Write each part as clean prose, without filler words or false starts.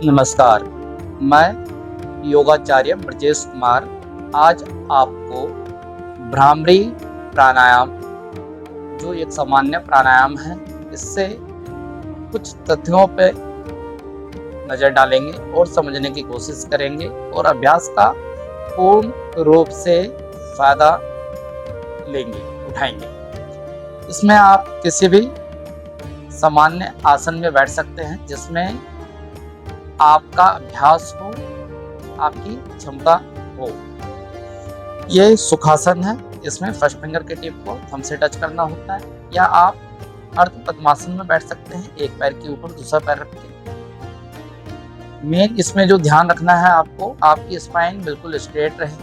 नमस्कार, मैं योगाचार्य ब्रजेश कुमार आज आपको भ्रामरी प्राणायाम, जो एक सामान्य प्राणायाम है, इससे कुछ तथ्यों पे नज़र डालेंगे और समझने की कोशिश करेंगे और अभ्यास का पूर्ण रूप से फ़ायदा उठाएंगे। इसमें आप किसी भी सामान्य आसन में बैठ सकते हैं जिसमें आपका अभ्यास हो, आपकी क्षमता हो। ये सुखासन है, इसमें फर्स्ट फिंगर के टिप को थंब से टच करना होता है, या आप अर्ध पद्मासन में बैठ सकते हैं, एक पैर के ऊपर दूसरा पैर रख के। मेन इसमें जो ध्यान रखना है आपको, आपकी स्पाइन बिल्कुल स्ट्रेट रहे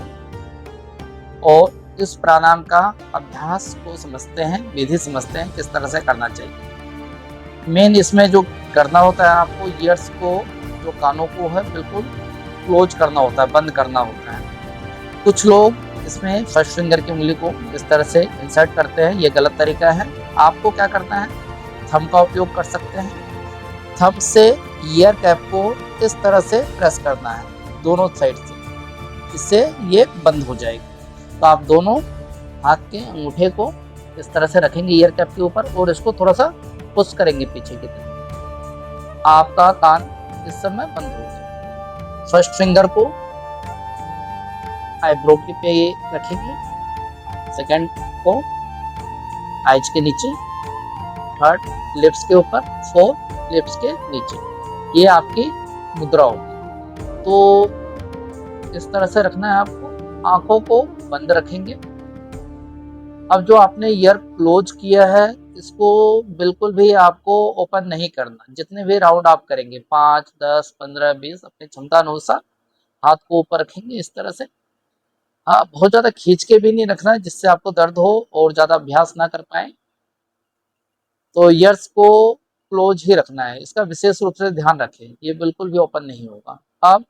और इस प्राणायाम का अभ्यास को समझते हैं, विधि समझते हैं किस तरह से करना चाहिए। मेन इसमें जो करना होता है आपको, ईयर्स को, जो कानों को है, बिल्कुल क्लोज करना होता है, बंद करना होता है। कुछ लोग इसमें फर्स्ट फिंगर की उंगली को इस तरह से इंसर्ट करते हैं, ये गलत तरीका है। आपको क्या करना है, थंब का उपयोग कर सकते हैं। थंब से ईयर कैप को इस तरह से प्रेस करना है दोनों साइड से, इससे ये बंद हो जाएगी। तो आप दोनों हाथ के अंगूठे को इस तरह से रखेंगे ईयर कैप के ऊपर और इसको थोड़ा सा पुश करेंगे पीछे की तरफ। आपका कान इस समय बंद हो जाए। फर्स्ट फिंगर को आईब्रो के पे रखेंगे, सेकंड को आईज के नीचे, थर्ड लिप्स के ऊपर, फोर्थ लिप्स के नीचे। ये आपकी मुद्रा होगी। तो इस तरह से रखना है आपको। आंखों को बंद रखेंगे। अब जो आपने ईयर क्लोज किया है, इसको बिल्कुल भी आपको ओपन नहीं करना। जितने भी राउंड आप करेंगे, 5, 10, 15, 20, अपनी क्षमता अनुसार हाथ को ऊपर रखेंगे इस तरह से। हाँ, बहुत ज़्यादा खींच के भी नहीं रखना है जिससे आपको दर्द हो और ज़्यादा अभ्यास ना कर पाए। तो ईयर्स को क्लोज ही रखना है, इसका विशेष रूप से ध्यान रखें, ये बिल्कुल भी ओपन नहीं होगा। अब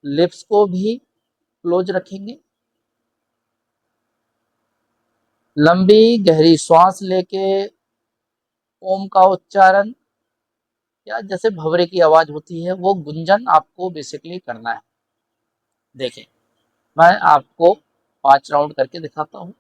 लिप्स को भी क्लोज रखेंगे। लंबी गहरी श्वास लेके ओम का उच्चारण, या जैसे भंवरे की आवाज होती है, वो गुंजन आपको बेसिकली करना है। देखें, मैं आपको 5 राउंड करके दिखाता हूँ।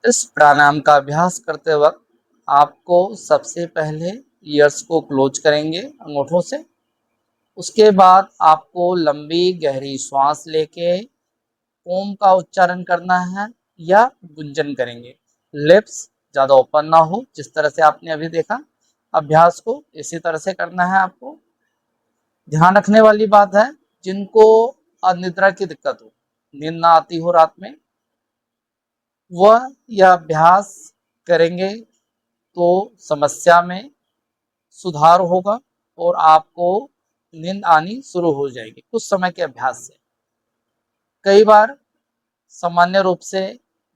इस प्राणायाम का अभ्यास करते वक्त आपको सबसे पहले ईयर्स को क्लोज करेंगे अंगूठों से। उसके बाद आपको लंबी गहरी श्वास लेके ओम का उच्चारण करना है या गुंजन करेंगे। लिप्स ज़्यादा ओपन ना हो, जिस तरह से आपने अभी देखा। अभ्यास को इसी तरह से करना है आपको। ध्यान रखने वाली बात है, जिनको अनिद्रा की दिक्कत हो, नींद ना आती हो रात में, वह यह अभ्यास करेंगे तो समस्या में सुधार होगा और आपको नींद आनी शुरू हो जाएगी कुछ समय के अभ्यास से। कई बार सामान्य रूप से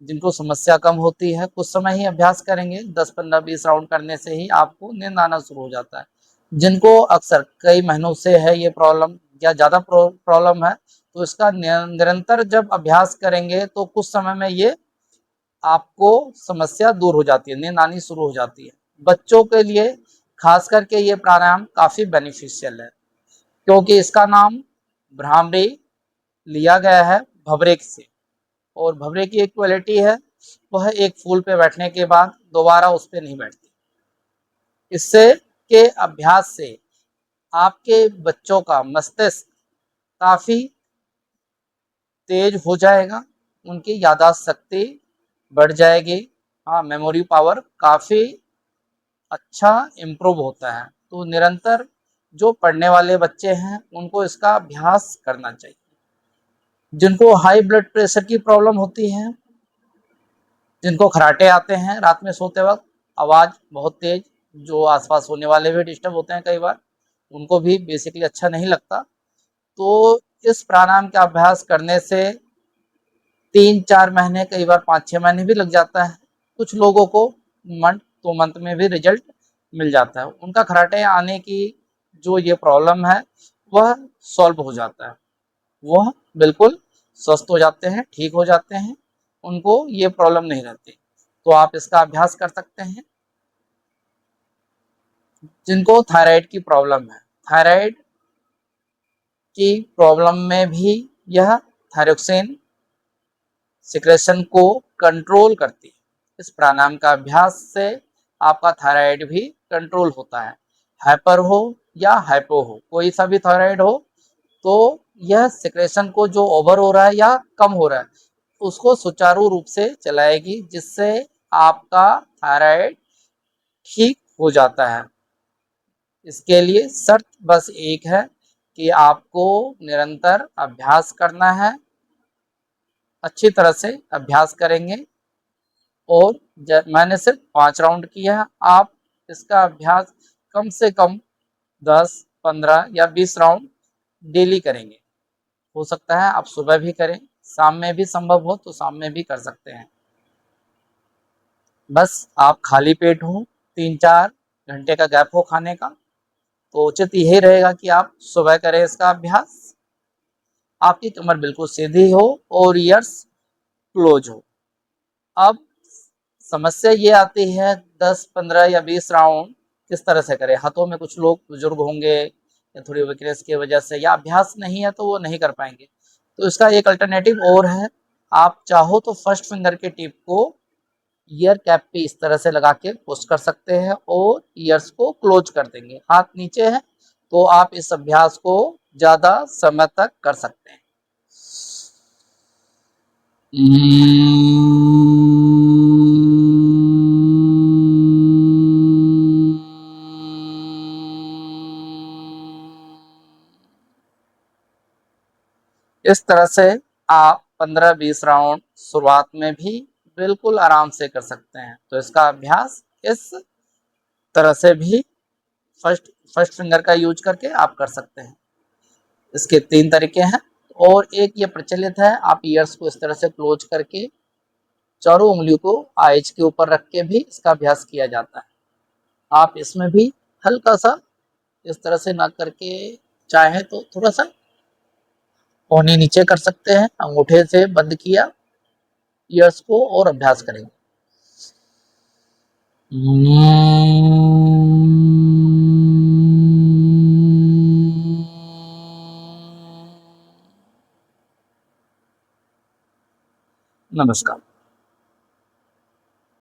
जिनको समस्या कम होती है, कुछ समय ही अभ्यास करेंगे, 10, 15, 20 राउंड करने से ही आपको नींद आना शुरू हो जाता है। जिनको अक्सर कई महीनों से है ये प्रॉब्लम, या ज़्यादा प्रॉब्लम है, तो इसका निरंतर जब अभ्यास करेंगे तो कुछ समय में ये आपको समस्या दूर हो जाती है, नींद आनी शुरू हो जाती है। बच्चों के लिए खास करके ये प्राणायाम काफ़ी बेनिफिशियल है, क्योंकि इसका नाम भ्रामरी लिया गया है भंवरे से, और भंवरे की एक क्वालिटी है, वह एक फूल पे बैठने के बाद दोबारा उस पे नहीं बैठती। इससे के अभ्यास से आपके बच्चों का मस्तिष्क काफ़ी तेज हो जाएगा, उनकी याददाश्त शक्ति बढ़ जाएगी, हाँ मेमोरी पावर काफ़ी अच्छा इम्प्रूव होता है। तो निरंतर जो पढ़ने वाले बच्चे हैं उनको इसका अभ्यास करना चाहिए। जिनको हाई ब्लड प्रेशर की प्रॉब्लम होती है, जिनको खराटे आते हैं रात में सोते वक्त, आवाज़ बहुत तेज, जो आसपास होने वाले भी डिस्टर्ब होते हैं कई बार, उनको भी बेसिकली अच्छा नहीं लगता। तो इस प्राणायाम का अभ्यास करने से 3-4 महीने, कई बार 5-6 महीने भी लग जाता है। कुछ लोगों को मंथ में भी रिजल्ट मिल जाता है। उनका खराटे आने की जो ये प्रॉब्लम है वह सॉल्व हो जाता है, वह बिल्कुल स्वस्थ हो जाते हैं, ठीक हो जाते हैं, उनको ये प्रॉब्लम नहीं रहती। तो आप इसका अभ्यास कर सकते हैं। जिनको थायराइड की प्रॉब्लम है, थायराइड की प्रॉब्लम में भी यह थायरोक्सिन सिक्रेशन को कंट्रोल करती है। इस प्राणायाम का अभ्यास से आपका थायराइड भी कंट्रोल होता है। हाइपर हो या हाइपो हो, कोई सा भी थायराइड हो, तो यह सिक्रेशन को जो ओवर हो रहा है या कम हो रहा है उसको सुचारू रूप से चलाएगी, जिससे आपका थायराइड ठीक हो जाता है। इसके लिए शर्त बस एक है कि आपको निरंतर अभ्यास करना है। अच्छी तरह से अभ्यास करेंगे, और मैंने सिर्फ 5 राउंड किया, आप इसका अभ्यास कम से कम 10, 15 या 20 राउंड डेली करेंगे। हो सकता है आप सुबह भी करें, शाम में भी संभव हो तो शाम में भी कर सकते हैं। बस आप खाली पेट हो, 3-4 घंटे का गैप हो खाने का, तो उचित यही रहेगा कि आप सुबह करें इसका अभ्यास। आपकी कमर बिल्कुल सीधी हो और ईयर्स क्लोज हो। अब समस्या ये आती है 10, 15 या 20 राउंड किस तरह से करें। हाथों में कुछ लोग बुजुर्ग होंगे या थोड़ी वीकनेस की वजह से, या अभ्यास नहीं है तो वो नहीं कर पाएंगे। तो इसका एक अल्टरनेटिव और है, आप चाहो तो फर्स्ट फिंगर के टिप को ईयर कैप पे इस तरह से लगा के पुश कर सकते हैं और ईयर्स को क्लोज कर देंगे। हाथ नीचे है तो आप इस अभ्यास को ज़्यादा समय तक कर सकते हैं। इस तरह से आप 15-20 राउंड शुरुआत में भी बिल्कुल आराम से कर सकते हैं। तो इसका अभ्यास इस तरह से भी फर्स्ट फिंगर का यूज करके आप कर सकते हैं। इसके 3 तरीके हैं, और एक ये प्रचलित है, आप ईयर्स को इस तरह से क्लोज करके चारों उंगलियों को आइज के ऊपर रख के भी इसका अभ्यास किया जाता है। आप इसमें भी हल्का सा इस तरह से ना करके, चाहे तो थोड़ा सा कोहनी नीचे कर सकते हैं, अंगूठे से बंद किया ईयर्स को और अभ्यास करेंगे। नमस्कार।